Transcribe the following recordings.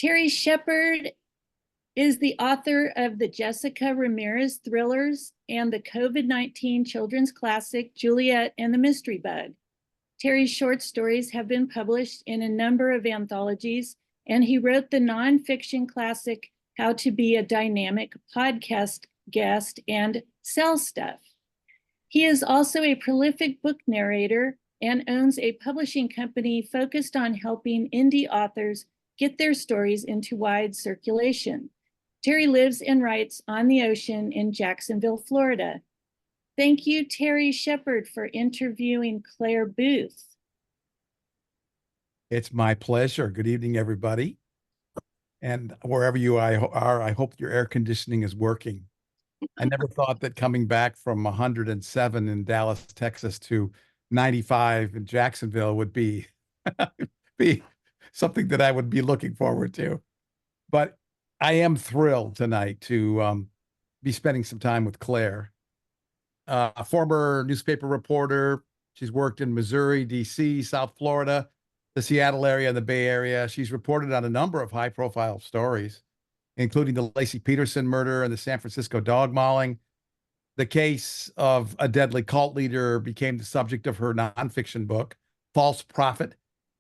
Terry Shepard is the author of the Jessica Ramirez thrillers and the COVID-19 children's classic, Juliet and the Mystery Bug. Terry's short stories have been published in a number of anthologies, and he wrote the nonfiction classic, How to Be a Dynamic Podcast Guest and Sell Stuff. He is also a prolific book narrator and owns a publishing company focused on helping indie authors get their stories into wide circulation. Terry lives and writes on the ocean in Jacksonville, Florida. Thank you, Terry Shepard, for interviewing Claire Booth. It's my pleasure. Good evening, everybody. And wherever you are, I hope your air conditioning is working. I never thought that coming back from 107 in Dallas, Texas to 95 in Jacksonville would be something that I would be looking forward to. But I am thrilled tonight to be spending some time with Claire, a former newspaper reporter. She's worked in Missouri, D.C., South Florida, the Seattle area, and the Bay Area. She's reported on a number of high-profile stories, including the Lacey Peterson murder and the San Francisco dog mauling. The case of a deadly cult leader became the subject of her nonfiction book, False Prophet: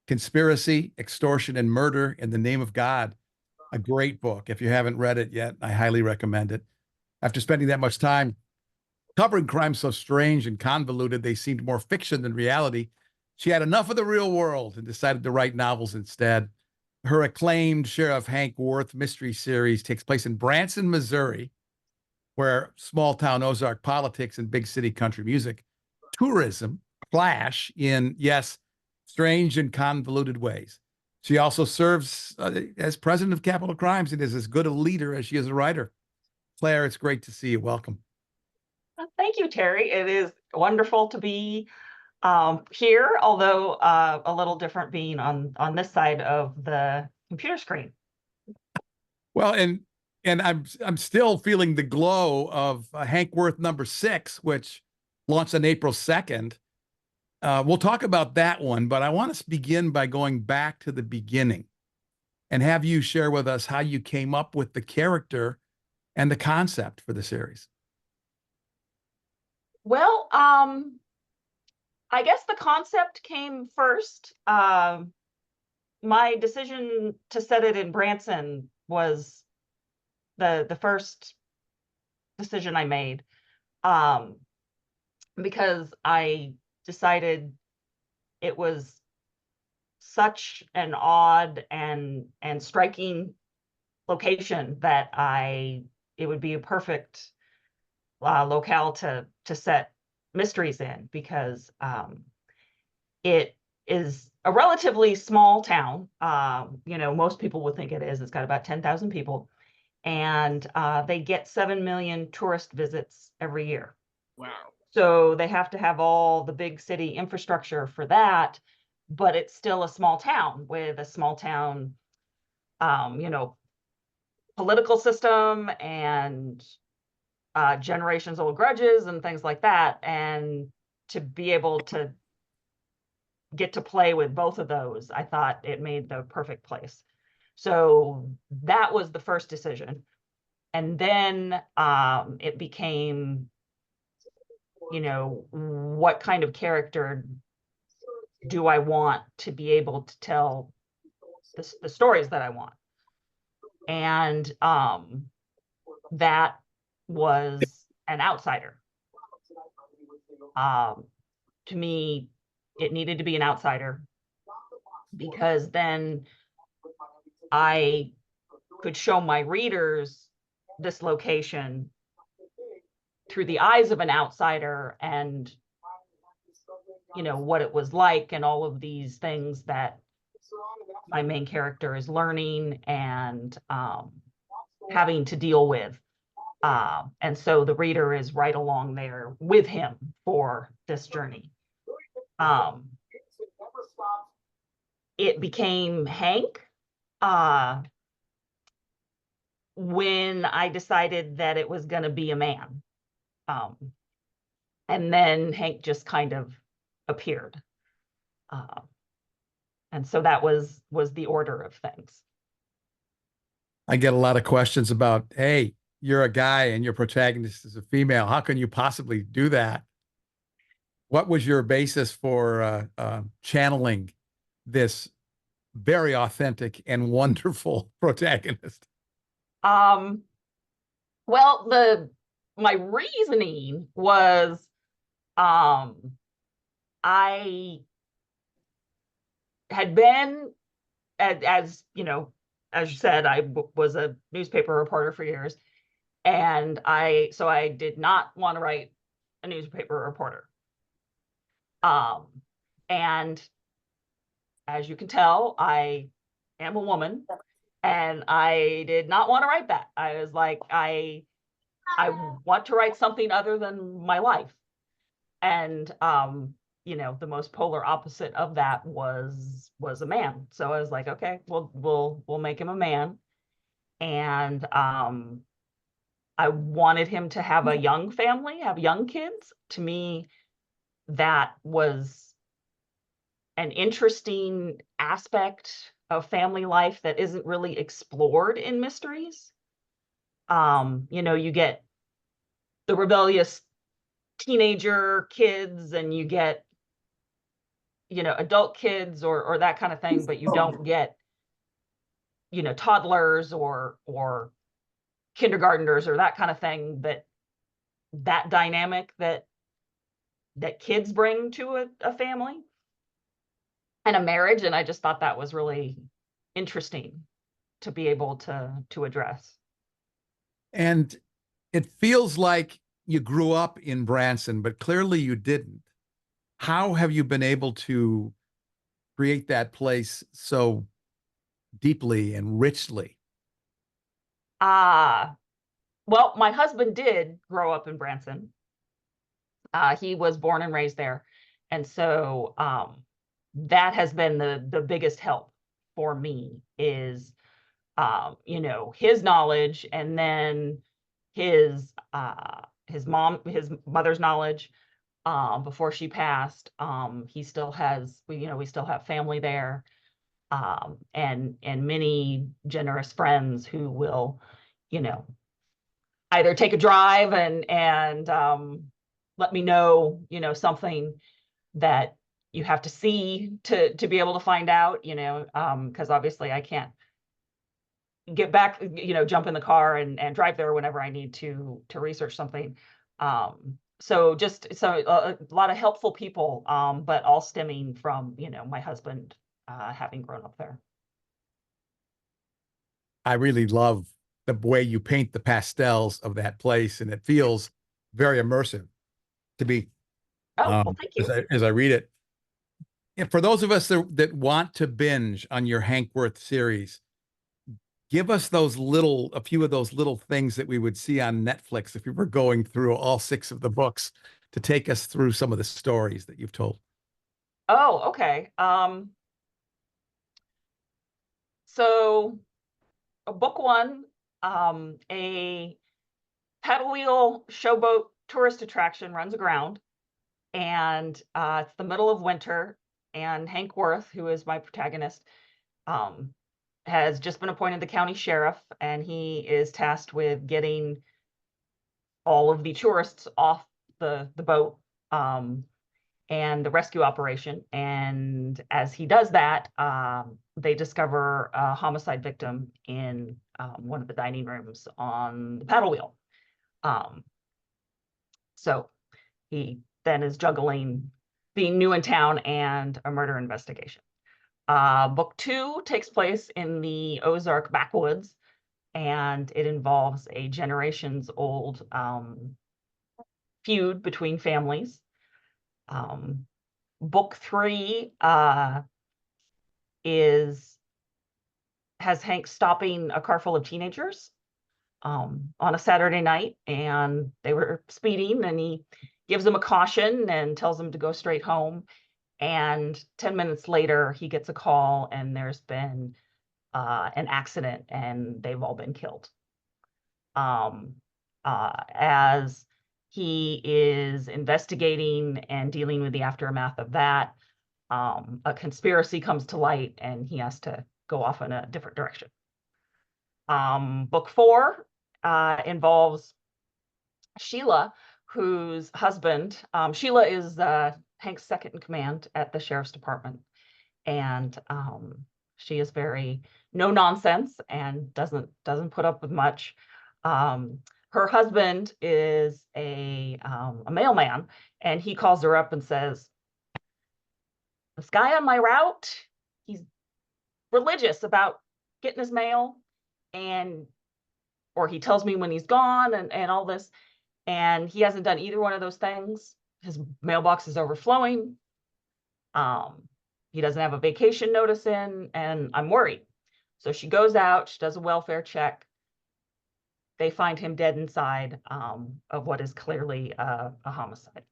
Conspiracy, Extortion, and Murder in the Name of God. A great book. If you haven't read it yet, I highly recommend it. After spending that much time covering crimes so strange and convoluted they seemed more fiction than reality, she had enough of the real world and decided to write novels instead. Her acclaimed Sheriff Hank Worth mystery series takes place in Branson, Missouri, where small-town Ozark politics and big-city country music, tourism clash in, yes, strange and convoluted ways. She also serves as president of Capital Crimes and is as good a leader as she is a writer. Claire, it's great to see you. Welcome. Thank you, Terry. It is wonderful to be here, although a little different being on this side of the computer screen. Well, and I'm still feeling the glow of Hank Worth #6, which launched on April 2nd. We'll talk about that one, but I want to begin by going back to the beginning and have you share with us how you came up with the character and the concept for the series. Well, I guess the concept came first. My decision to set it in Branson was the first decision I made, because I decided it was such an odd and striking location that it would be a perfect locale to set mysteries in, because it is a relatively small town. Most people would think it is. It's got about 10,000 people, and they get 7 million tourist visits every year. Wow. So they have to have all the big city infrastructure for that, but it's still a small town with a small town, political system and generations old grudges and things like that. And to be able to get to play with both of those, I thought it made the perfect place. So that was the first decision. And then it became, what kind of character do I want to be able to tell the stories that I want? And that was an outsider. To me, it needed to be an outsider, because then I could show my readers this location through the eyes of an outsider, and what it was like, and all of these things that my main character is learning and having to deal with. And so the reader is right along there with him for this journey. It became Hank when I decided that it was going to be a man. And then Hank just kind of appeared. And so that was the order of things. I get a lot of questions about, hey, you're a guy and your protagonist is a female. How can you possibly do that? What was your basis for channeling this very authentic and wonderful protagonist? Um, well, my reasoning was I had been, as you know, as you said, I was a newspaper reporter for years, and so I did not want to write a newspaper reporter. And as you can tell, I am a woman, and I did not want to write that. I was like, I want to write something other than my life. And the most polar opposite of that was a man. So I was like, okay, we'll make him a man. And I wanted him to have a young family, have young kids. To me, that was an interesting aspect of family life that isn't really explored in mysteries. You get the rebellious teenager kids, and you get adult kids or that kind of thing, but you don't get toddlers or kindergartners or that kind of thing, that dynamic that kids bring to a family and a marriage. And I just thought that was really interesting to be able to address. And it feels like you grew up in Branson, but clearly you didn't. How have you been able to create that place so deeply and richly? Well, my husband did grow up in Branson. He was born and raised there. And so that has been the biggest help for me is, his knowledge, and then his mother's knowledge before she passed. We still have family there, and many generous friends who will, either take a drive and let me know, something that you have to see to be able to find out, because obviously I can't get back, jump in the car and drive there whenever I need to research something. So a lot of helpful people, but all stemming from, my husband having grown up there. I really love the way you paint the pastels of that place, and it feels very immersive to be. Well, thank you. As I read it. And for those of us that want to binge on your Hank Worth series, give us a few of those little things that we would see on Netflix if we were going through all 6 of the books to take us through some of the stories that you've told. Oh, okay. So book 1, a paddle wheel showboat tourist attraction runs aground, and it's the middle of winter, and Hank Worth, who is my protagonist, has just been appointed the county sheriff, and he is tasked with getting all of the tourists off the boat, and the rescue operation. And as he does that, they discover a homicide victim in one of the dining rooms on the paddle wheel. So he then is juggling being new in town and a murder investigation. Book 2 takes place in the Ozark backwoods, and it involves a generations old feud between families. Book 3 has Hank stopping a car full of teenagers on a Saturday night, and they were speeding, and he gives them a caution and tells them to go straight home. And 10 minutes later, he gets a call, and there's been an accident, and they've all been killed. As he is investigating and dealing with the aftermath of that, a conspiracy comes to light, and he has to go off in a different direction. Book 4 involves Sheila, whose husband, Sheila is Hank's second in command at the sheriff's department. And she is very no nonsense and doesn't put up with much. Her husband is a mailman, and he calls her up and says, this guy on my route, he's religious about getting his mail, or he tells me when he's gone and all this, and he hasn't done either one of those things. His mailbox is overflowing. He doesn't have a vacation notice in, and I'm worried. So she goes out, she does a welfare check. They find him dead inside of what is clearly a homicide.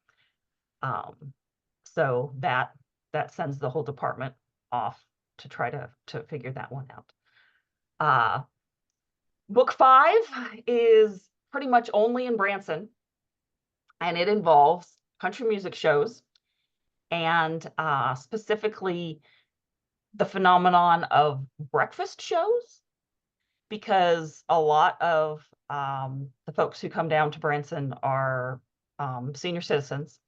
So that sends the whole department off to try to figure that one out. Book 5 is pretty much only in Branson, and it involves country music shows, and specifically the phenomenon of breakfast shows, because a lot of the folks who come down to Branson are senior citizens,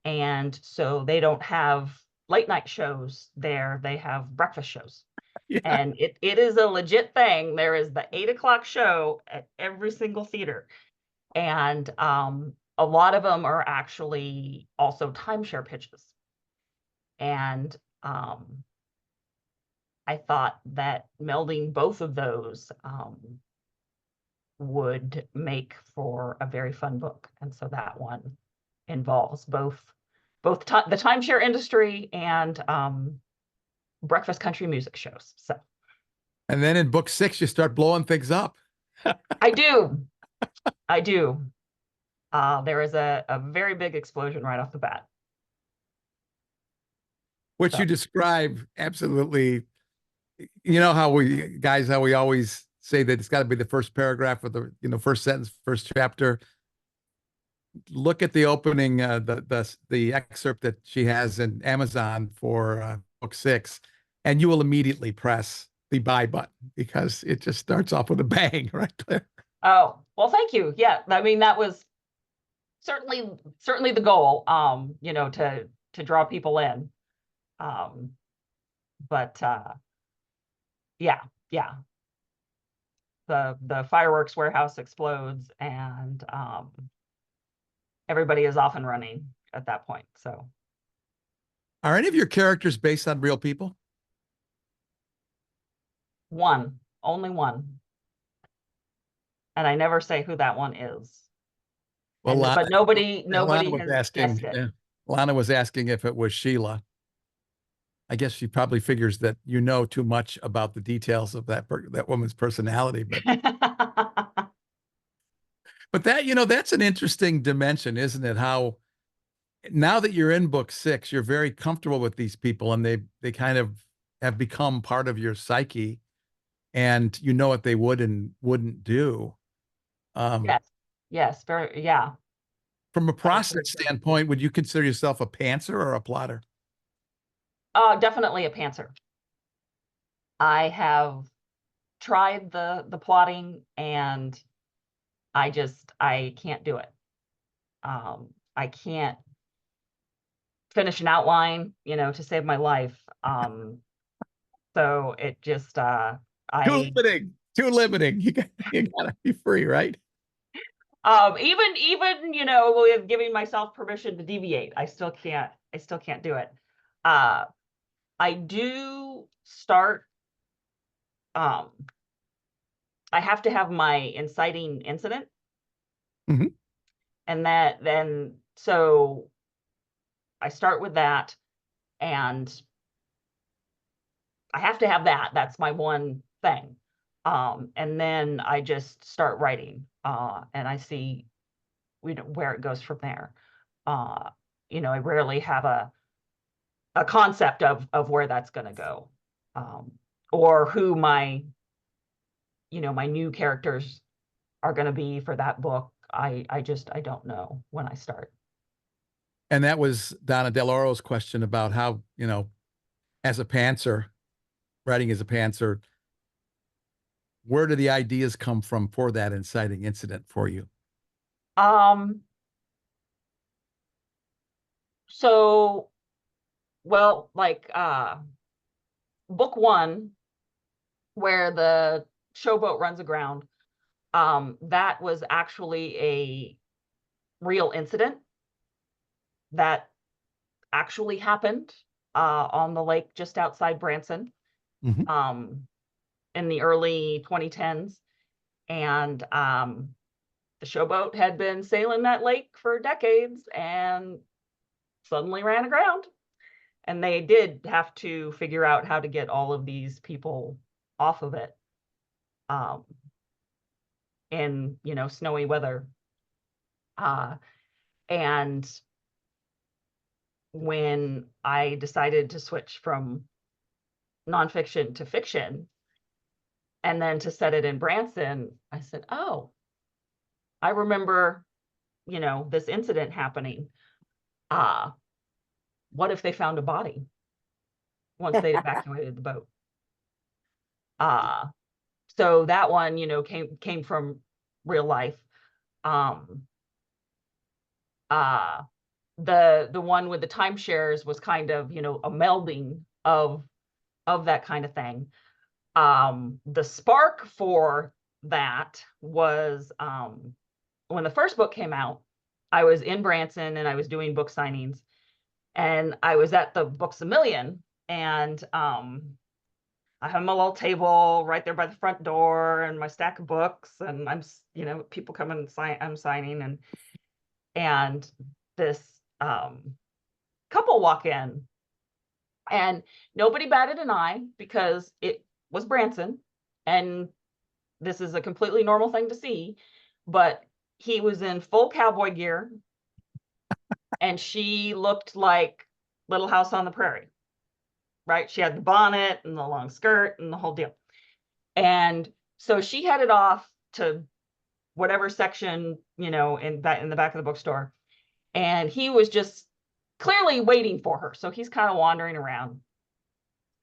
and so they don't have late night shows there, they have breakfast shows. Yeah. And it is a legit thing. There is the 8 o'clock show at every single theater, and a lot of them are actually also timeshare pitches. And I thought that melding both of those would make for a very fun book. And so that one involves both the timeshare industry and breakfast country music shows. So, and then in book 6, you start blowing things up. I do. There is a very big explosion right off the bat. Which you describe absolutely. You know how we always say that it's got to be the first paragraph of the first sentence, first chapter. Look at the opening, the excerpt that she has in Amazon for book 6, and you will immediately press the buy button because it just starts off with a bang right there. Oh, well, thank you. Yeah, I mean, that was certainly the goal, to draw people in. But yeah. The fireworks warehouse explodes, and everybody is off and running at that point. So, are any of your characters based on real people? Only one. And I never say who that one is. Well, but nobody was has guessed it. Lana was asking if it was Sheila. I guess she probably figures that you know too much about the details of that woman's personality, but but that's an interesting dimension, isn't it? How now that you're in book 6, you're very comfortable with these people, and they kind of have become part of your psyche, and you know what they would and wouldn't do. Yes, very, yeah. From a process standpoint, would you consider yourself a pantser or a plotter? Definitely a pantser. I have tried the plotting, and I can't do it. I can't finish an outline, to save my life. So it just too limiting. You gotta be free, right? Even with giving myself permission to deviate, I still can't do it. I do start, I have to have my inciting incident. Mm-hmm. And so I start with that, and I have to have that. That's my one thing. And then I just start writing, and I see where it goes from there. I rarely have a concept of where that's going to go, or who my new characters are going to be for that book. I don't know when I start. And that was Donna Del Oro's question about how, as a pantser, writing as a pantser, Where do the ideas come from for that inciting incident for you? So, well, like, book one, where the showboat runs aground, that was actually a real incident that actually happened on the lake just outside Branson in the early 2010s. And the showboat had been sailing that lake for decades and suddenly ran aground. And they did have to figure out how to get all of these people off of it in, snowy weather. And when I decided to switch from nonfiction to fiction and then to set it in Branson, I said, oh, I remember, this incident happening. What if they found a body once they evacuated the boat? So that one, came from real life. The one with the timeshares was kind of, a melding of that kind of thing. The spark for that was when the first book came out, I was in Branson and I was doing book signings, and I was at the Books A Million, and I have my little table right there by the front door and my stack of books, and I'm, people come and sign, I'm signing, and this couple walk in, and nobody batted an eye because it was Branson, and this is a completely normal thing to see, but he was in full cowboy gear, and she looked like Little House on the Prairie, right? She had the bonnet and the long skirt and the whole deal. And so she headed off to whatever section, in the back of the bookstore. And he was just clearly waiting for her. So he's kind of wandering around.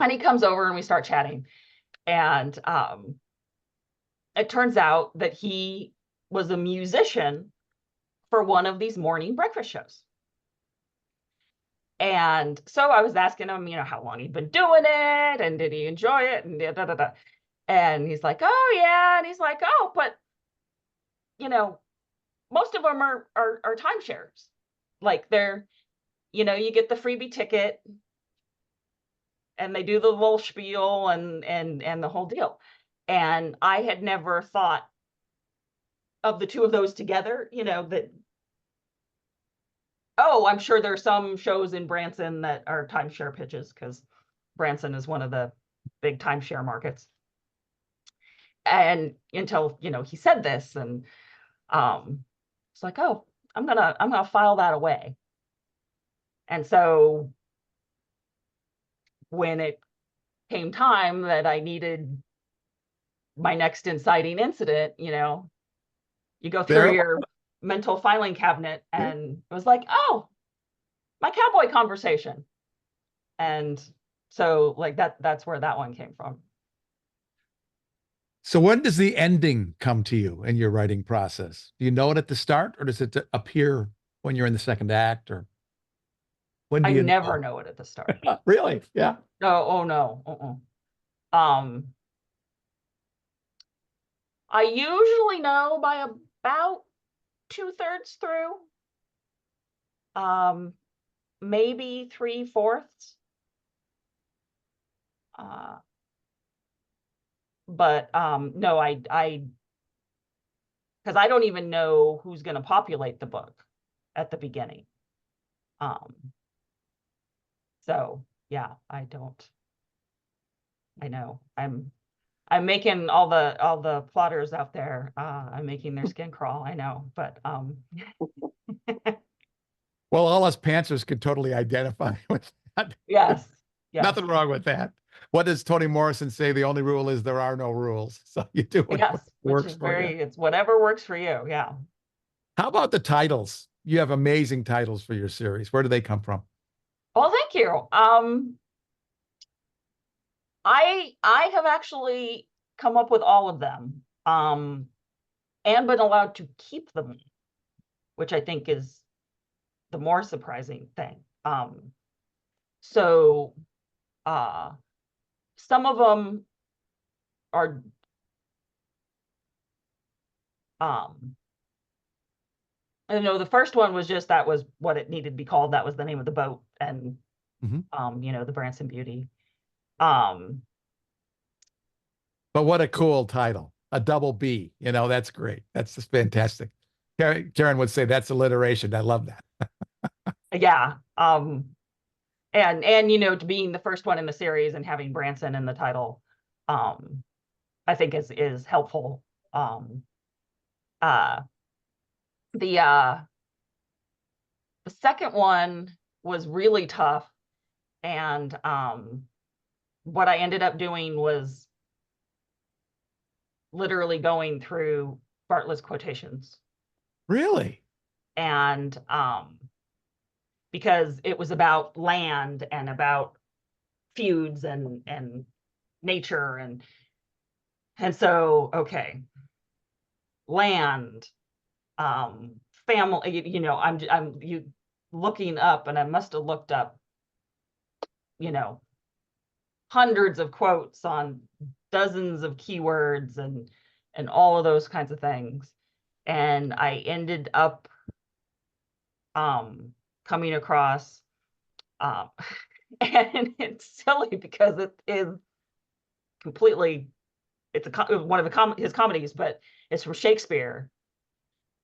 And he comes over and we start chatting. And it turns out that he was a musician for one of these morning breakfast shows. And so I was asking him, how long he'd been doing it, and did he enjoy it, and da, da, da, da. And he's like, oh yeah, and he's like, oh, but most of them are timeshares. Like they're, you get the freebie ticket, and they do the little spiel and the whole deal. And I had never thought of the two of those together, that. Oh, I'm sure there's some shows in Branson that are timeshare pitches, because Branson is one of the big timeshare markets. And until, he said this, and it's like, oh, I'm gonna file that away. And so when it came time that I needed my next inciting incident, you go through your mental filing cabinet, and it was like, oh, my cowboy conversation. And so like that's where that one came from. So when does the ending come to you in your writing process? Do you know it at the start, or does it appear when you're in the second act, or when do I you never know it at the start. Really? Yeah. No, oh no. I usually know by about 2/3 through, maybe 3/4. But no, I because I don't even know who's going to populate the book at the beginning. So yeah, I don't. I know I'm making all the plotters out there. I'm making their skin crawl. I know, but well, all us pantsers could totally identify with that. Yes. Nothing wrong with that. What does Toni Morrison say? The only rule is there are no rules. So you do what works for you. It's whatever works for you. Yeah. How about the titles? You have amazing titles for your series. Where do they come from? Oh, thank you. I have actually come up with all of them, and been allowed to keep them, which I think is the more surprising thing. So some of them are I know the first one was just, that was what it needed to be called. That was the name of the boat, and you know, the Branson Beauty. But what a cool title, a double B, you know, that's great. That's just fantastic. Karen would say that's alliteration. I love that. Yeah. And you know, to being the first one in the series and having Branson in the title, I think is helpful. The second one was really tough, and what I ended up doing was literally going through Bartlett's quotations. Really? And because it was about land and about feuds and nature, and so, okay, land, family, you know, I'm looking up, and I must have looked up, you know, hundreds of quotes on dozens of keywords and all of those kinds of things. And I ended up coming across and it's silly because it is completely, it's one of his comedies, but it's from Shakespeare.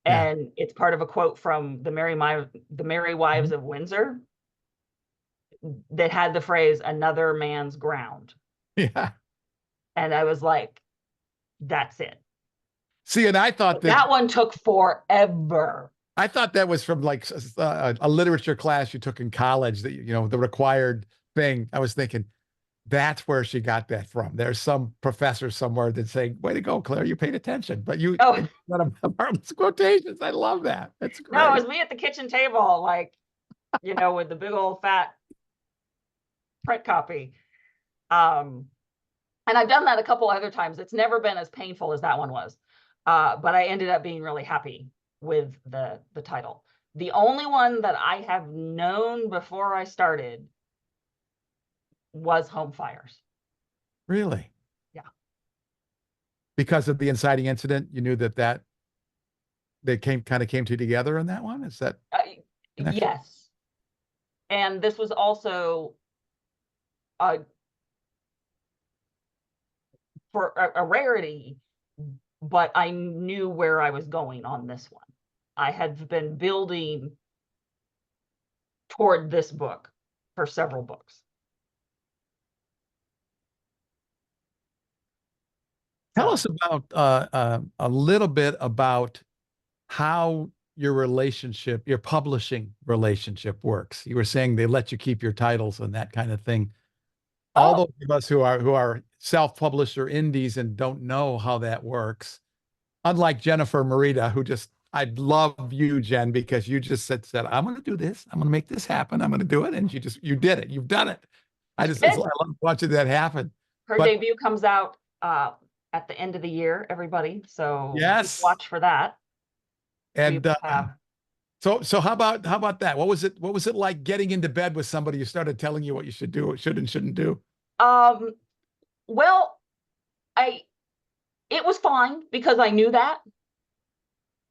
Yeah. And it's part of a quote from the Merry Wives of Windsor that had the phrase "another man's ground." Yeah. And I was like, that's it. See, and I thought that one took forever. I thought that was from like a literature class you took in college, that, you know, the required thing. I was thinking that's where she got that from. There's some professor somewhere that's saying, way to go, Claire, you paid attention. But you, one of Martin's quotations. I love that. That's great. No, it was me at the kitchen table, like, you know, with the big old fat print copy. And I've done that a couple other times. It's never been as painful as that one was. But I ended up being really happy with the title. The only one that I have known before I started was Home Fires. Really? Yeah. Because of the inciting incident, you knew that they kind of came together in that one? Is that? Yes. And this was also for a rarity, but I knew where I was going on this one. I had been building toward this book for several books. Tell us about a little bit about how your relationship, your publishing relationship works. You were saying they let you keep your titles and that kind of thing. All those of us who are self-published or indies and don't know how that works, unlike Jennifer Merida, who just, I love you, Jen, because you just said, I'm going to do this. I'm going to make this happen. I'm going to do it. And you did it. You've done it. I love watching that happen. Her debut comes out at the end of the year, everybody. So yes, watch for that. And so how about that? What was it like getting into bed with somebody who started telling you what you should do, should and shouldn't do? Well, it was fine because I knew that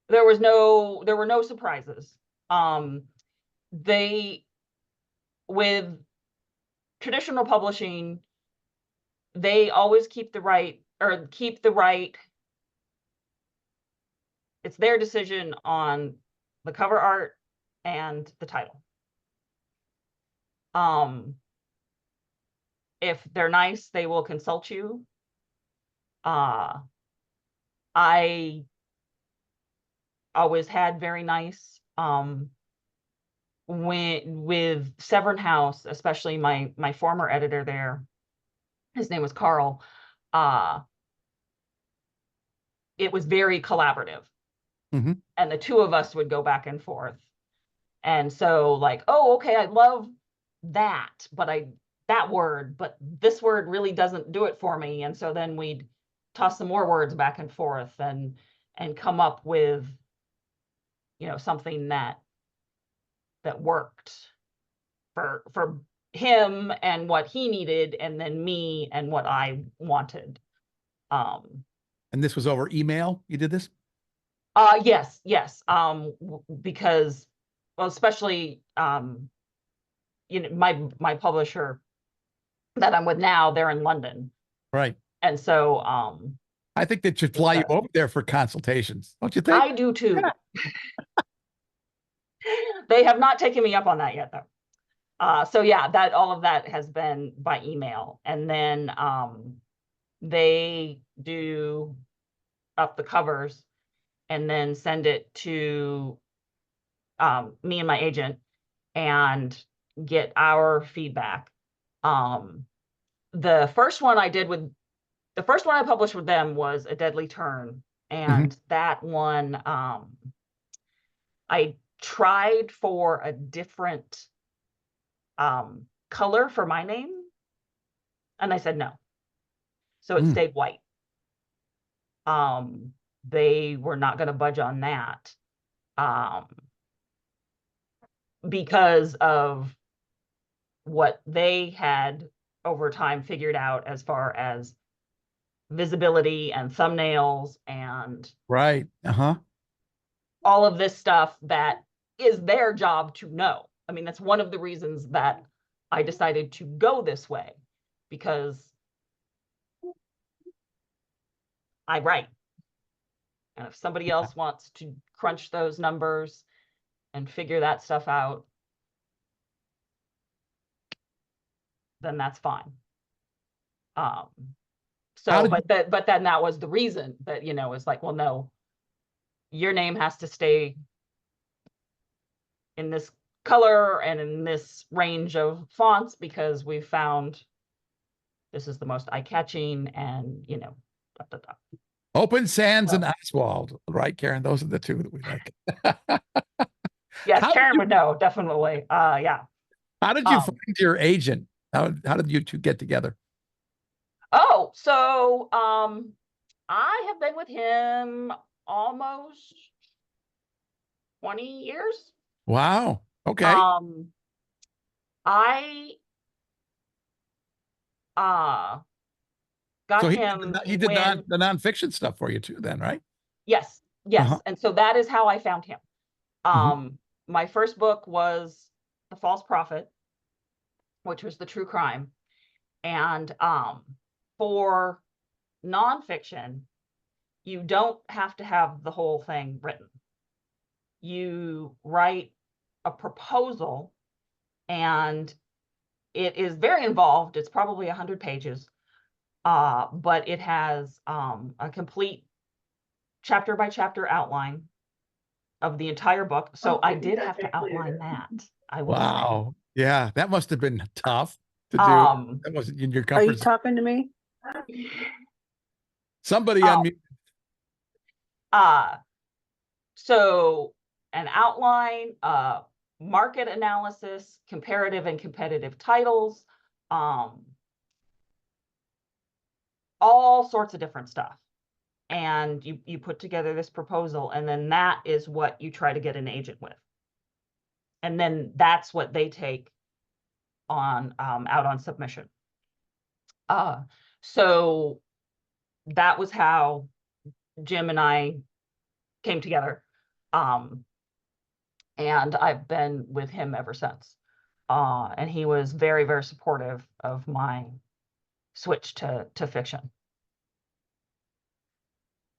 there were no surprises. With traditional publishing, they always keep the right, it's their decision on the cover art and the title. If they're nice, they will consult you. I always had very nice. With Severn House, especially my former editor there, his name was Carl. It was very collaborative. Mm-hmm. And the two of us would go back and forth. And so, like, oh, okay, I love that, but that word, but this word really doesn't do it for me. And so then we'd toss some more words back and forth and come up with, something that worked for him and what he needed, and then me and what I wanted. And this was over email, you did this? Yes. Because, well, especially, my publisher that I'm with now, they're in London. Right. And so, I think they should fly you over there for consultations, don't you think? I do too. Yeah. They have not taken me up on that yet, though. So yeah, all of that has been by email. And then, they do up the covers and then send it to me and my agent and get our feedback. The first one I published with them was A Deadly Turn. And that one, I tried for a different color for my name, and I said no. So it stayed white. They were not going to budge on that because of what they had over time figured out as far as visibility and thumbnails and Right. all of this stuff that is their job to know. I mean, that's one of the reasons that I decided to go this way, because I write. And if somebody else wants to crunch those numbers and figure that stuff out, then that's fine. But then that was the reason that, it's like, well, no, your name has to stay in this color and in this range of fonts, because we found this is the most eye-catching, and Open Sands and Oswald, right, Karen? Those are the two that we like. Yes, Karen would know, definitely. Yeah. How did you find your agent? How did you two get together? Oh, so I have been with him almost 20 years. Wow. Okay. I got him. He did the nonfiction stuff for you too, then, right? Yes. And so that is how I found him. My first book was The False Prophet, which was the true crime. And for nonfiction, you don't have to have the whole thing written. You write a proposal, and it is very involved. It's probably 100 pages, but it has a complete chapter by chapter outline of the entire book. So I did have to outline that. I will Wow. say. Yeah, that must have been tough to do. That wasn't in your comfort zone. Are you talking to me? Somebody unmute. So an outline, market analysis, comparative and competitive titles, all sorts of different stuff. And you put together this proposal, and then that is what you try to get an agent with. And then that's what they take on out on submission. So that was how Jim and I came together. And I've been with him ever since. And he was very, very supportive of my switch to fiction.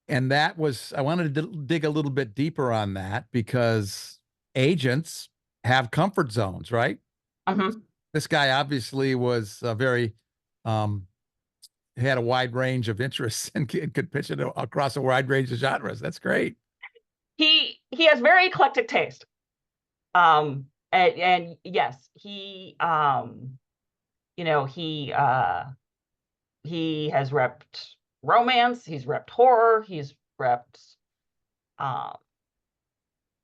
And that was, I wanted to dig a little bit deeper on that, because agents have comfort zones, right? This guy obviously was very, had a wide range of interests and could pitch it across a wide range of genres. That's great. He has very eclectic taste. And yes, he has repped romance, he's repped horror, he's repped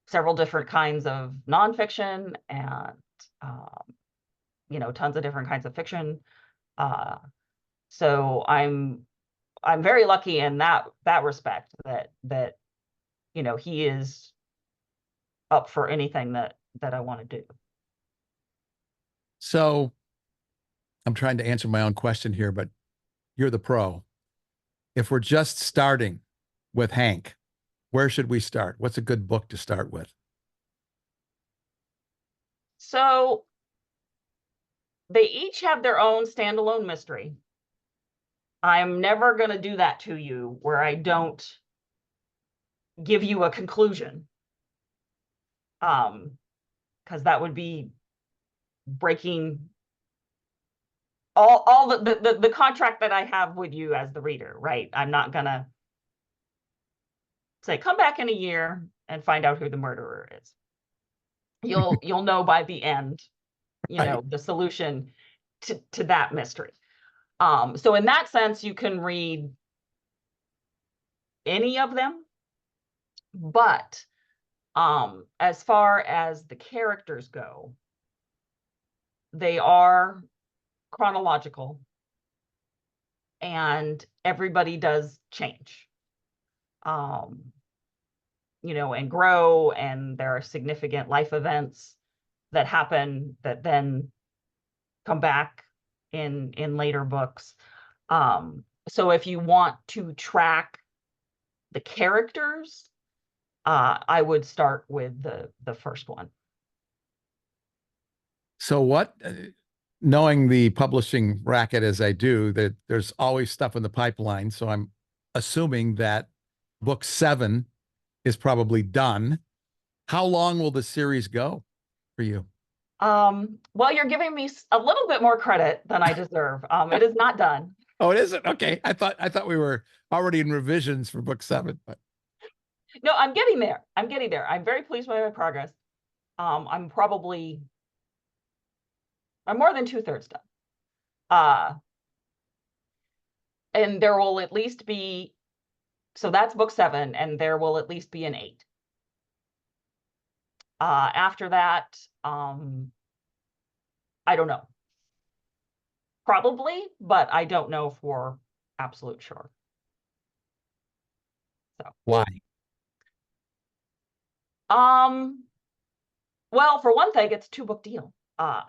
several different kinds of nonfiction, and tons of different kinds of fiction. So I'm I'm very lucky in that respect that he is up for anything that I want to do. So I'm trying to answer my own question here, but you're the pro. If we're just starting with Hank, where should we start? What's a good book to start with? So they each have their own standalone mystery. I'm never going to do that to you where I don't give you a conclusion. Because that would be breaking all the contract that I have with you as the reader, right? I'm not gonna say, come back in a year and find out who the murderer is. You'll know by the end, the solution to that mystery. So in that sense, you can read any of them, but as far as the characters go, they are chronological, and everybody does change, and grow, and there are significant life events that happen that then come back in later books. So if you want to track the characters, I would start with the first one. So knowing the publishing racket as I do, that there's always stuff in the pipeline. So I'm assuming that book 7 is probably done. How long will the series go for you? Well, you're giving me a little bit more credit than I deserve. It is not done. Oh, it isn't? Okay. I thought we were already in revisions for book 7, but no, I'm getting there. I'm very pleased with my progress. I'm more than 2/3 done. And there will at least be, so that's book 7, and there will at least be an 8. After that, I don't know. Probably, but I don't know for absolute sure. So why? Well, for one thing, it's a 2-book deal. So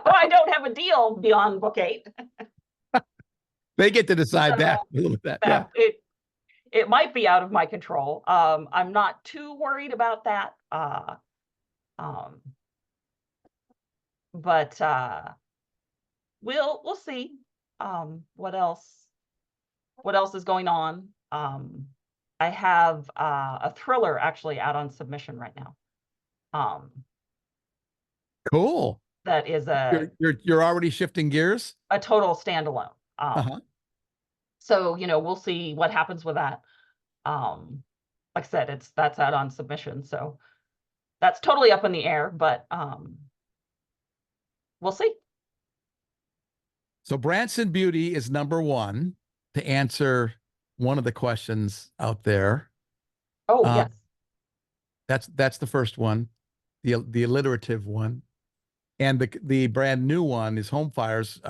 I don't have a deal beyond book 8. They get to decide So that. Yeah. It might be out of my control. I'm not too worried about that. But we'll see what else is going on. I have a thriller actually out on submission right now. Cool. That is You're already shifting gears? a total standalone. Uh-huh. So, we'll see what happens with that. Like I said, that's out on submission, so that's totally up in the air, but we'll see. So Branson Beauty is number 1 to answer one of the questions out there. Oh, yes. That's the first one, the alliterative one. And the brand new one is Home Fires.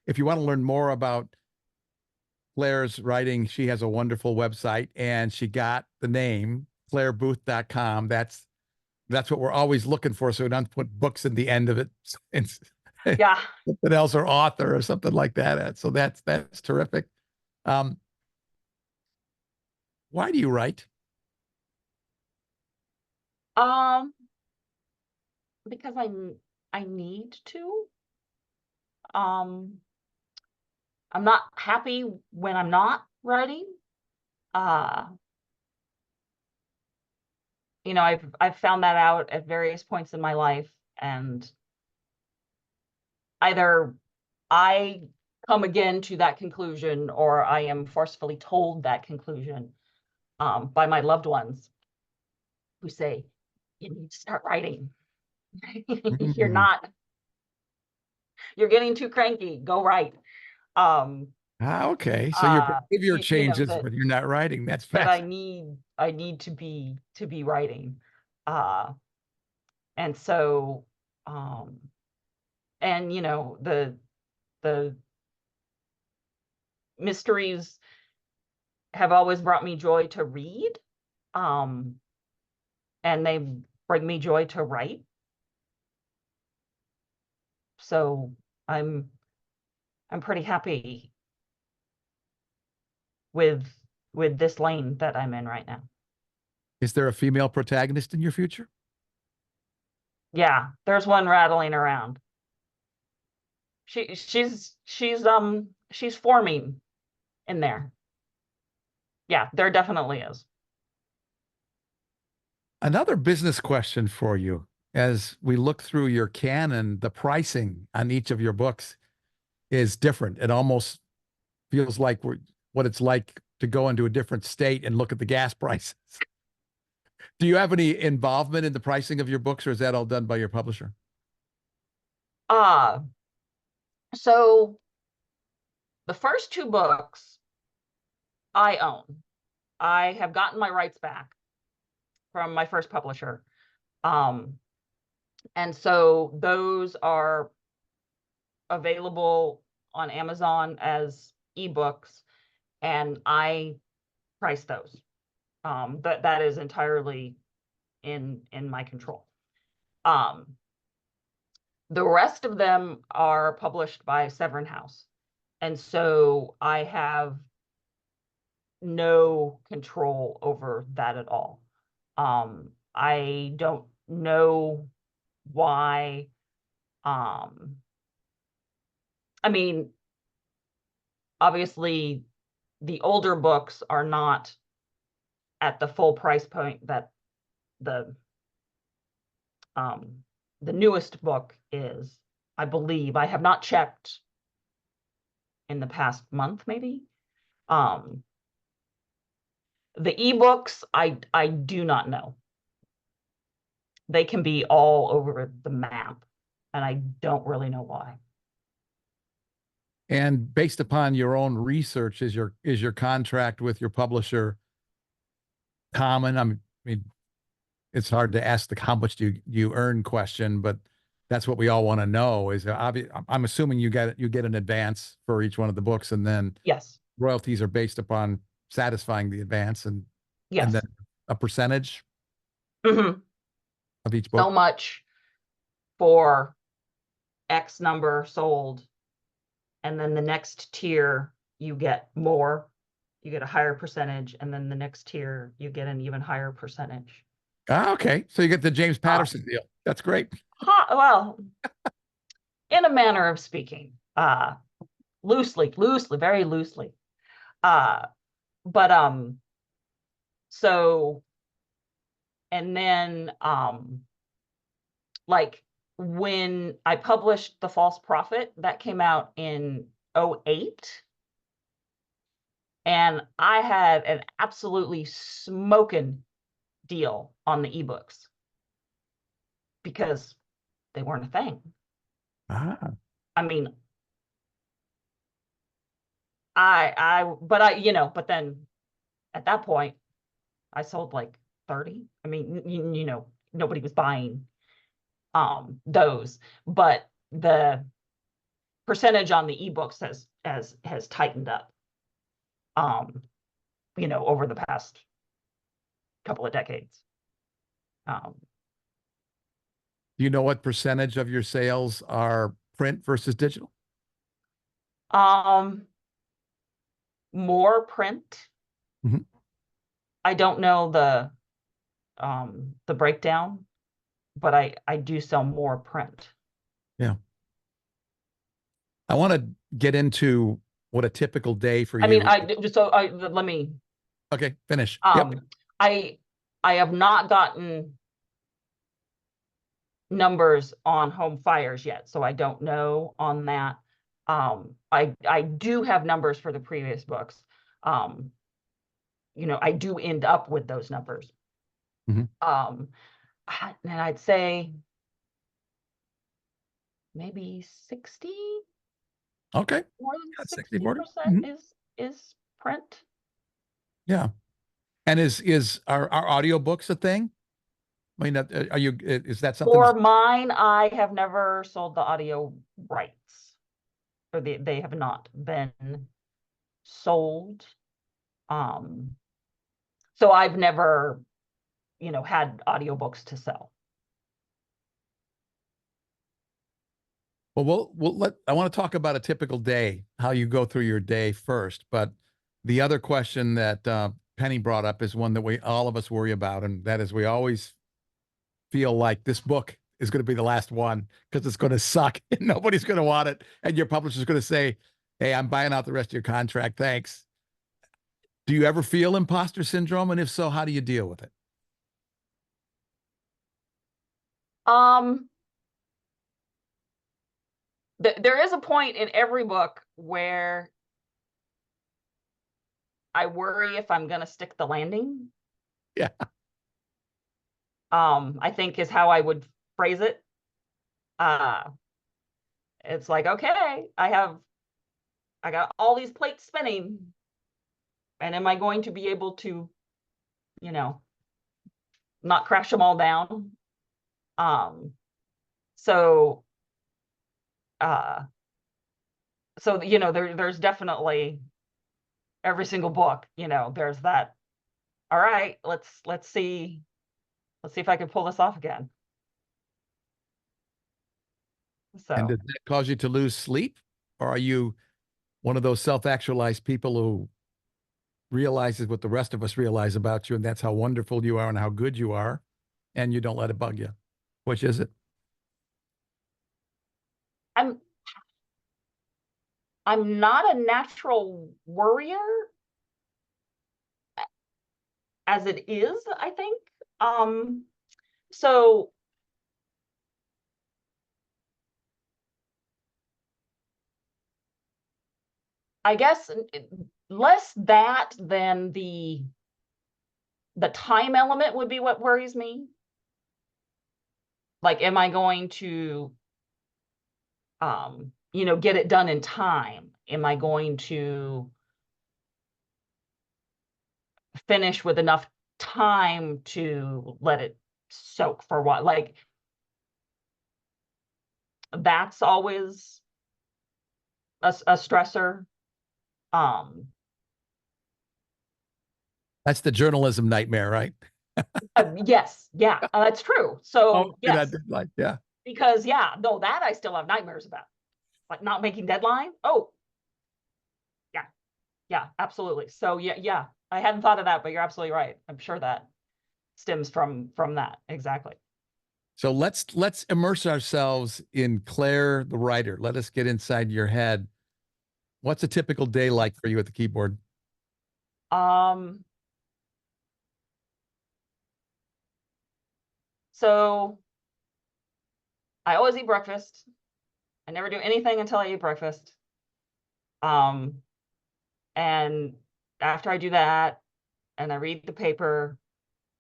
If you want to learn more about Claire's writing, she has a wonderful website, and she got the name clairebooth.com. That's what we're always looking for, so we don't put books in the end of it. Yeah. Something else, or author or something like that. So that's terrific. Why do you write? Because I need to. I'm not happy when I'm not writing. I've found that out at various points in my life, and either I come again to that conclusion, or I am forcefully told that conclusion by my loved ones, who say, you need to start writing. You're getting too cranky, go write. Okay. So your behavior changes when you're not writing. That's that fascinating. I need to be writing. And so and the mysteries have always brought me joy to read. And they bring me joy to write. So I'm pretty happy with this lane that I'm in right now. Is there a female protagonist in your future? Yeah, there's one rattling around. She's forming in there. Yeah, there definitely is. Another business question for you. As we look through your canon, the pricing on each of your books is different. It almost feels like what it's like to go into a different state and look at the gas prices. Do you have any involvement in the pricing of your books, or is that all done by your publisher? So the first two books I own. I have gotten my rights back from my first publisher. And so those are available on Amazon as ebooks, and I price those. That is entirely in my control. The rest of them are published by Severin House, and so I have no control over that at all. I don't know why. I mean, obviously, the older books are not at the full price point that the newest book is. I believe. I have not checked in the past month, maybe. The ebooks, I do not know. They can be all over the map, and I don't really know why. And based upon your own research, is your contract with your publisher common? I mean, it's hard to ask the how much do you earn question, but that's what we all want to know. Is I'm assuming you get an advance for each one of the books, and then Yes. royalties are based upon satisfying the advance, and Yes. and then a percentage Mm-hmm. of each book. So much for X number sold, and then the next tier you get more, you get a higher percentage, and then the next tier you get an even higher percentage. Okay, so you get the James Patterson deal. That's great. Well, in a manner of speaking, loosely, very loosely. But so, and then like when I published The False Prophet, that came out in 2008. And I had an absolutely smoking deal on the ebooks because they weren't a thing. I mean, but then at that point, I sold like 30. I mean, nobody was buying those, but the percentage on the ebooks has tightened up, over the past couple of decades. Do you know what percentage of your sales are print versus digital? More print. Mhm. I don't know the breakdown, but I do sell more print. Yeah. I want to get into what a typical day for you. I mean, let me. Okay, finish. Yep. I have not gotten numbers on home fires yet, so I don't know on that. I do have numbers for the previous books. I do end up with those numbers. Mm-hmm. And I'd say maybe 60. Okay. More than 60%, 60% is print. Yeah. And are audiobooks a thing? I mean, is that something? For mine, I have never sold the audio rights, or they have not been sold. So I've never, had audiobooks to sell. Well, I want to talk about a typical day, how you go through your day first. But the other question that Penny brought up is one that all of us worry about, and that is we always feel like this book is going to be the last one because it's going to suck and nobody's going to want it, and your publisher's going to say, "Hey, I'm buying out the rest of your contract. Thanks." Do you ever feel imposter syndrome? And if so, how do you deal with it? There is a point in every book where I worry if I'm going to stick the landing. Yeah. I think is how I would phrase it. It's like, okay, I got all these plates spinning, and am I going to be able to, not crash them all down? So there's definitely every single book, there's that. All right, let's see if I can pull this off again. And So does that cause you to lose sleep? Or are you one of those self-actualized people who realizes what the rest of us realize about you, and that's how wonderful you are and how good you are, and you don't let it bug you? Which is it? I'm not a natural worrier as it is, I think. So I guess less that than the time element would be what worries me. Like, am I going to, get it done in time? Am I going to finish with enough time to let it soak for what? Like, that's always a stressor. That's the journalism nightmare, right? Yes, yeah, that's true. So yes, Like, yeah. because no, that I still have nightmares about, like not making deadline. Oh, yeah, absolutely. So yeah, I hadn't thought of that, but you're absolutely right. I'm sure that stems from that. Exactly. So let's immerse ourselves in Claire, the writer. Let us get inside your head. What's a typical day like for you at the keyboard? So I always eat breakfast. I never do anything until I eat breakfast. And after I do that, and I read the paper,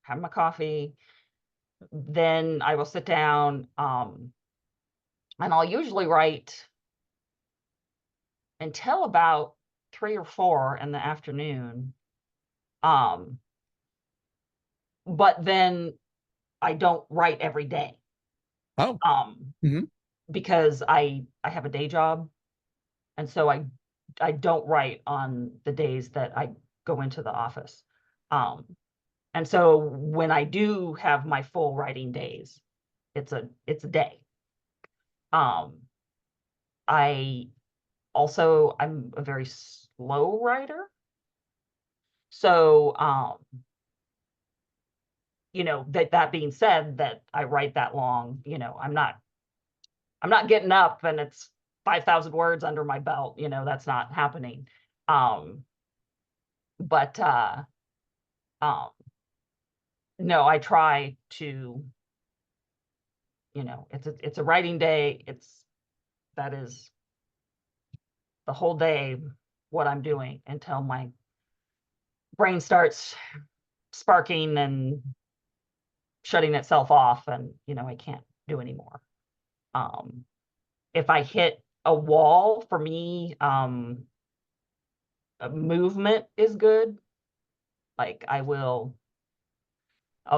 have my coffee, then I will sit down, and I'll usually write until about 3 or 4 in the afternoon. But then I don't write every day. Oh. Mhm. Because I have a day job, and so I don't write on the days that I go into the office. And so when I do have my full writing days, it's a day. I'm a very slow writer. So that being said, that I write that long, I'm not getting up and it's 5,000 words under my belt, that's not happening. But no, I try to, it's a writing day. That is the whole day what I'm doing until my brain starts sparking and shutting itself off, and I can't do anymore. If I hit a wall, for me, movement is good. Like I'll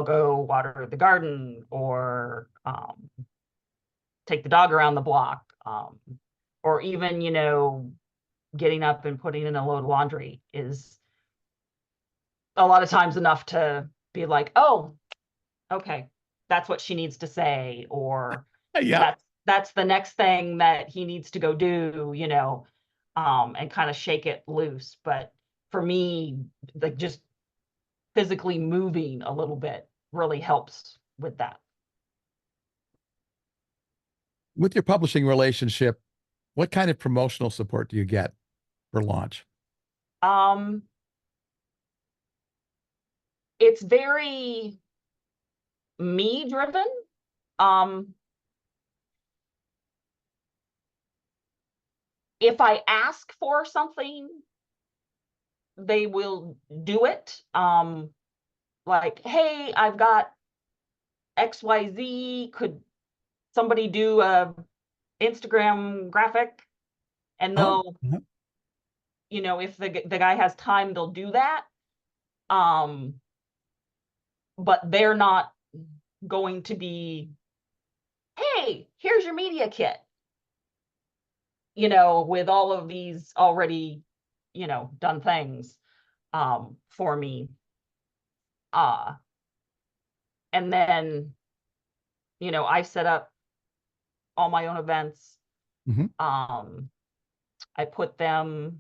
go water the garden, or take the dog around the block, or even getting up and putting in a load of laundry is a lot of times enough to be like, oh, okay, that's what she needs to say, or Yeah. that's the next thing that he needs to go do, you know, and kind of shake it loose. But for me, like just physically moving a little bit really helps with that. With your publishing relationship, what kind of promotional support do you get for launch? It's very me driven. If I ask for something, they will do it. Like, hey, I've got XYZ, could somebody do a Instagram graphic? And they'll, you know, if the guy has time, they'll do that. But they're not going to be, hey, here's your media kit, you know, with all of these already, you know, done things for me. And then, you know, I set up all my own events. I put them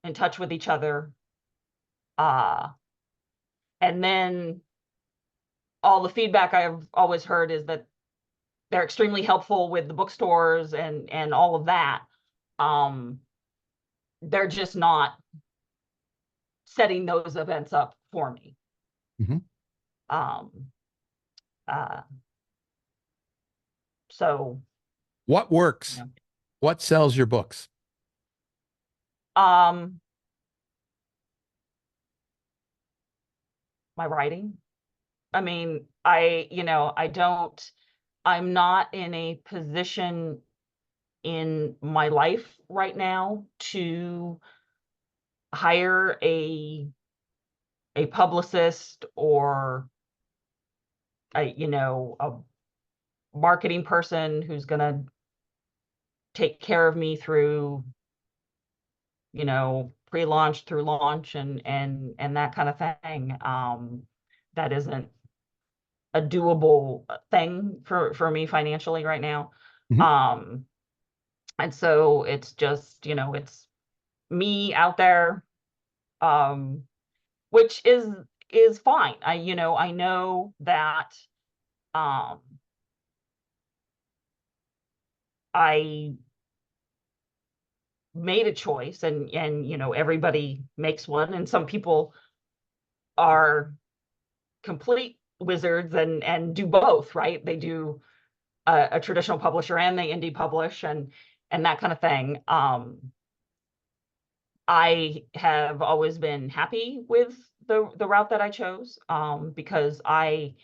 in touch with each other. And then all the feedback I've always heard is that they're extremely helpful with the bookstores and all of that. They're just not setting those events up for me. So what works? Yeah. What sells your books? My writing. I mean, I'm not in a position in my life right now to hire a publicist or a marketing person who's going to take care of me through, you know, pre-launch through launch and that kind of thing. That isn't a doable thing for me financially right now. And so it's just, you know, it's me out there, which is fine. I know that I made a choice, and you know, everybody makes one, and some people are complete wizards and do both, right? They do a traditional publisher and they indie publish and that kind of thing. I have always been happy with the route that I chose, because I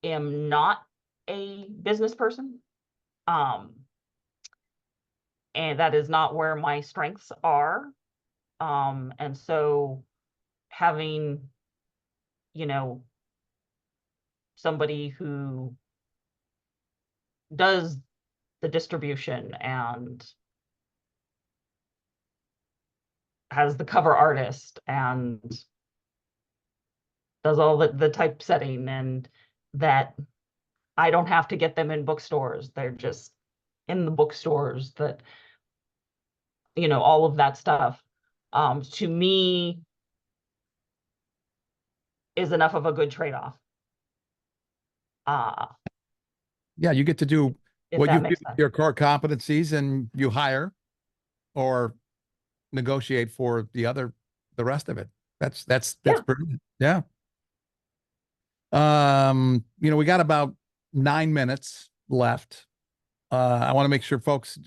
am not a business person. And that is not where my strengths are. And so having, you know, somebody who does the distribution and has the cover artist and does all the typesetting, and that I don't have to get them in bookstores. They're just in the bookstores, that, you know, all of that stuff, to me is enough of a good trade-off. Yeah, you get to do If what that you makes feel sense. your core competencies, and you hire or negotiate for the rest of it. That's Yeah. brilliant. Yeah. You know, we got about 9 minutes left. I want to make sure folks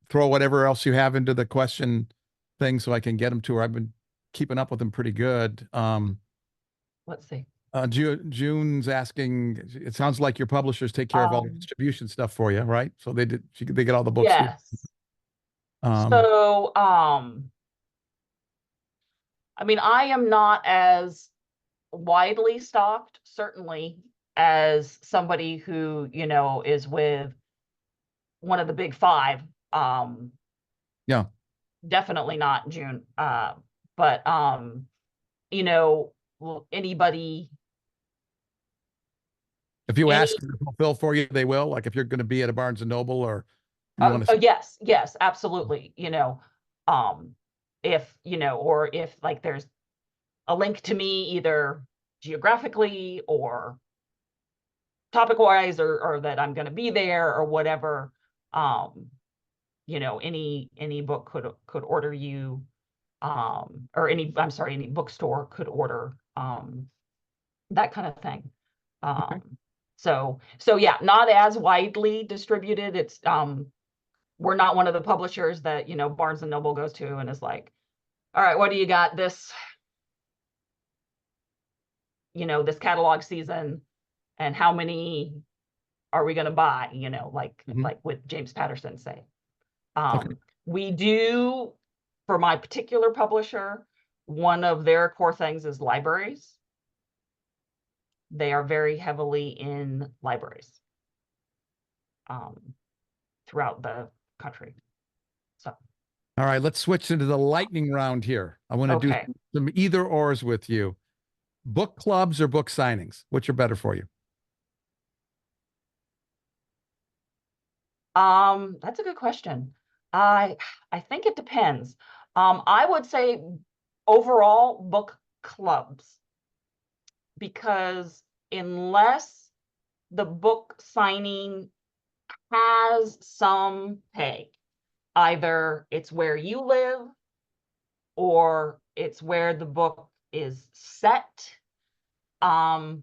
throw whatever else you have into the question thing so I can get them to her. I've been keeping up with them pretty good. Let's see. June's asking, it sounds like your publishers take care of all the distribution stuff for you, right? So they get all the books. Yes. So, I mean, I am not as widely stocked, certainly, as somebody who, you know, is with one of the big five. Yeah. definitely not June. But you know, anybody, If you any, ask them to fulfill for you, they will. Like if you're going to be at a Barnes and Noble or you want to. yes, absolutely. If, or if like there's a link to me either geographically or topic wise, or that I'm going to be there or whatever, any book could order you, or any bookstore could order, that kind of thing. Okay. So yeah, not as widely distributed. It's, we're not one of the publishers that, Barnes and Noble goes to and is like, all right, what do you got this catalog season, and how many are we going to buy, like with James Patterson say. Okay. We do, for my particular publisher, one of their core things is libraries. They are very heavily in libraries throughout the country. So, All right, let's switch into the lightning round here. I want to do some either ors with you. Book clubs or book signings? Which are better for you? That's a good question. I think it depends. I would say overall book clubs, because unless the book signing has some pay, either it's where you live or it's where the book is set, I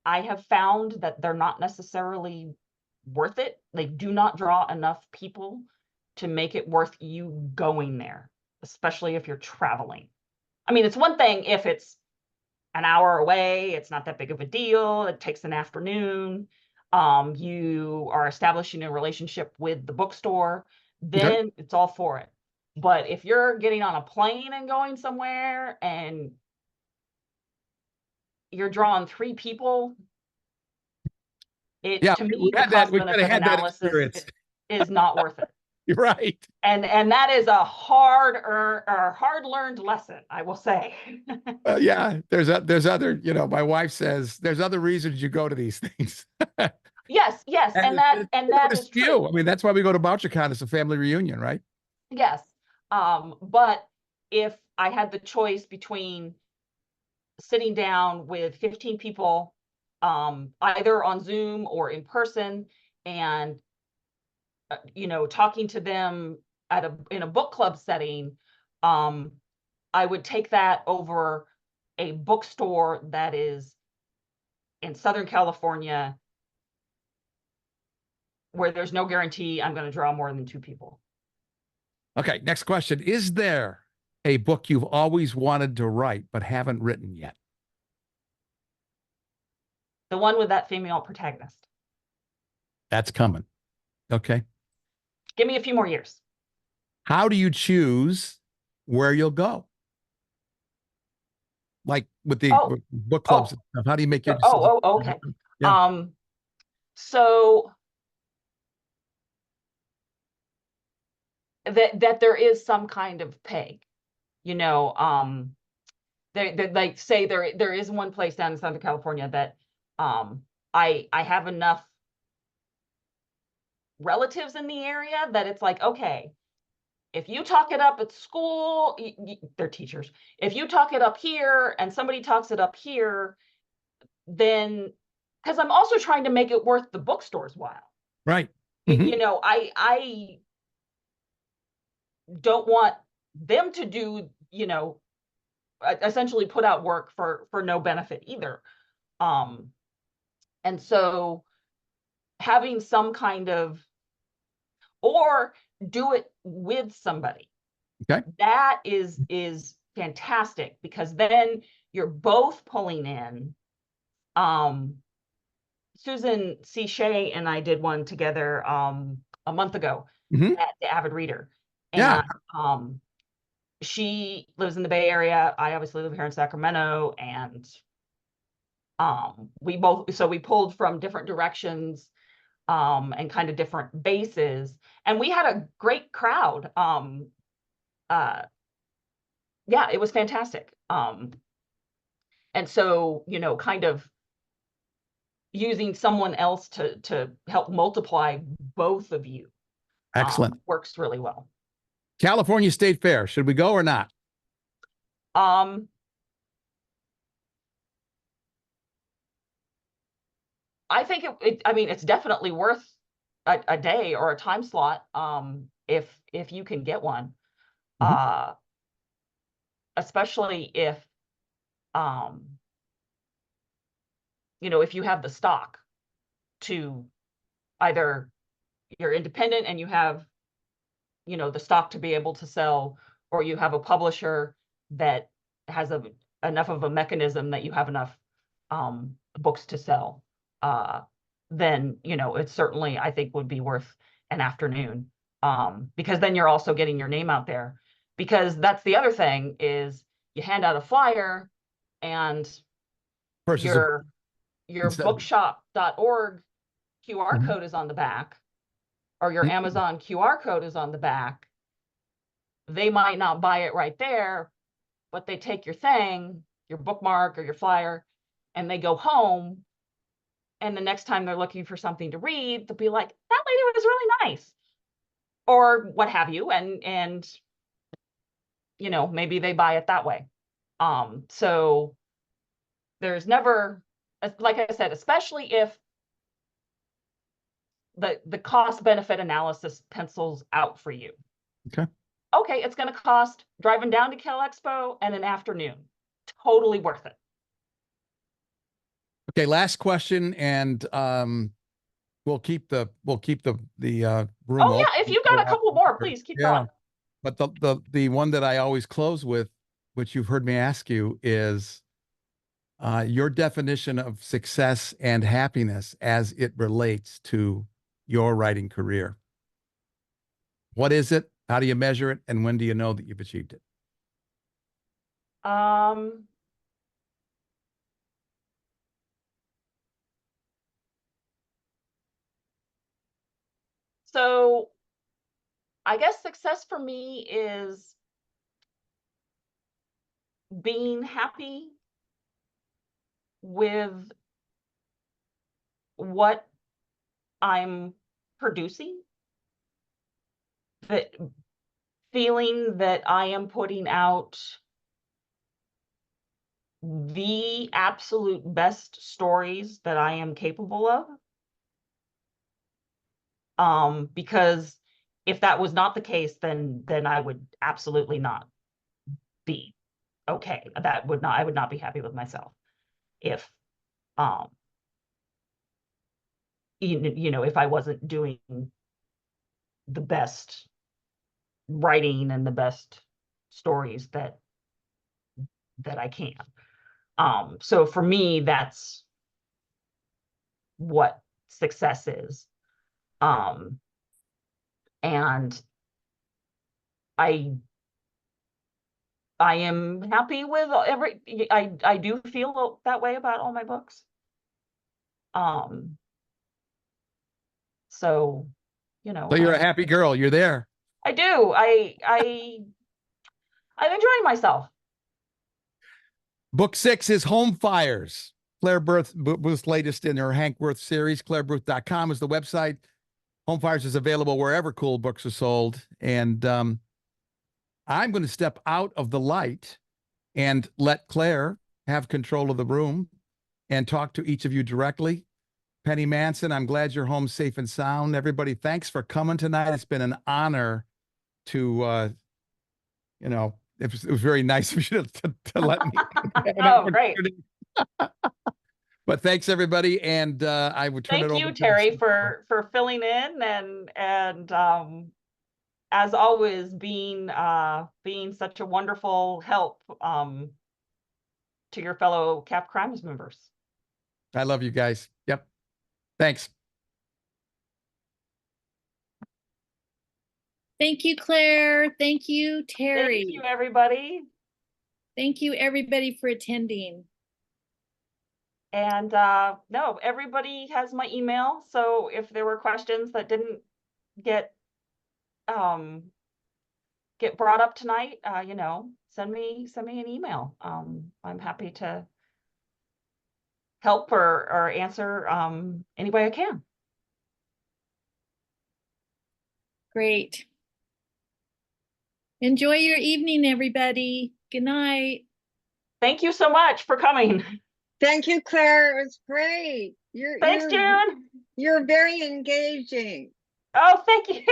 have found that they're not necessarily worth it. They do not draw enough people to make it worth you going there, especially if you're traveling. I mean, it's one thing if it's an hour away, it's not that big of a deal, it takes an afternoon, you are establishing a relationship with the bookstore, then it's all for it. But if you're getting on a plane and going somewhere and you're drawing 3 people, to me, the cost benefit analysis is not worth it. You're right. And that is a hard learned lesson, I will say. Yeah, there's other, my wife says there's other reasons you go to these things. Yes, and that is true. I mean, that's why we go to BoucherCon. It's a family reunion, right? Yes. But if I had the choice between sitting down with 15 people, either on Zoom or in person, and talking to them in a book club setting, I would take that over a bookstore that is in Southern California, where there's no guarantee I'm going to draw more than 2 people. Okay, next question. Is there a book you've always wanted to write but haven't written yet? The one with that female protagonist. That's coming. Okay. Give me a few more years. How do you choose where you'll go? Like with the book clubs and stuff, how do you make your decision? Okay. Yeah. So that there is some kind of peg, they like say there is one place down in Southern California that I have enough relatives in the area that it's like, okay, if you talk it up at school, they're teachers. If you talk it up here and somebody talks it up here, then, because I'm also trying to make it worth the bookstore's while. Right. I don't want them to do, essentially put out work for no benefit either. And so having some kind of, or do it with somebody. Okay. That is fantastic, because then you're both pulling in. Susan C. Shea and I did one together a month ago at the Avid Reader. And she lives in the Bay Area. I obviously live here in Sacramento, and we pulled from different directions and kind of different bases, and we had a great crowd. yeah, it was fantastic. And so, you know, kind of using someone else to help multiply both of you Excellent. works really well. California State Fair. Should we go or not? I think I mean, it's definitely worth a day or a time slot, if you can get one. Especially if, you know, if you have the stock to either you're independent and you have, you know, the stock to be able to sell, or you have a publisher that has enough of a mechanism that you have enough books to sell, then, you know, it certainly, I think, would be worth an afternoon, because then you're also getting your name out there. Because that's the other thing, is you hand out a flyer and your bookshop.org QR code is on the back, or your Amazon QR code is on the back. They might not buy it right there, but they take your thing, your bookmark or your flyer, and they go home. And the next time they're looking for something to read, they'll be like, that lady was really nice, or what have you. And, you know, maybe they buy it that way. So there's never, like I said, especially if the cost benefit analysis pencils out for you. Okay, it's going to cost driving down to Cal Expo and an afternoon. Totally worth it. Okay, last question, and we'll keep the room. Oh yeah, if you've got a couple more, please keep going. But the one that I always close with, which you've heard me ask you, is your definition of success and happiness as it relates to your writing career. What is it? How do you measure it? And when do you know that you've achieved it? So I guess success for me is being happy with what I'm producing, that feeling that I am putting out the absolute best stories that I am capable of. Because if that was not the case, then I would absolutely not be okay. I would not be happy with myself if, you know, if I wasn't doing the best writing and the best stories that I can. So for me, that's what success is. And I am happy with I do feel that way about all my books. So, you know. So you're a happy girl. You're there. I do. I'm enjoying myself. Book 6 is Home Fires. Claire Booth's latest in her Hank Worth series. ClaireBooth.com is the website. Home Fires is available wherever cool books are sold. And I'm going to step out of the light and let Claire have control of the room and talk to each of you directly. Penny Manson, I'm glad you're home safe and sound. Everybody, thanks for coming tonight. It's been an honor to, you know, it was very nice of you to let me. Oh, great. But thanks everybody, and I would turn it over. Thank you, Terry, for filling in and as always being such a wonderful help to your fellow Cap Crimes members. I love you guys. Yep. Thanks. Thank you, Claire. Thank you, Terry. Thank you, everybody. Thank you, everybody, for attending. And no, everybody has my email. So if there were questions that didn't get get brought up tonight, send me an email. I'm happy to help or answer any way I can. Great. Enjoy your evening, everybody. Good night. Thank you so much for coming. Thank you, Claire. It was great. Thanks, June. You're very engaging. Oh, thank you.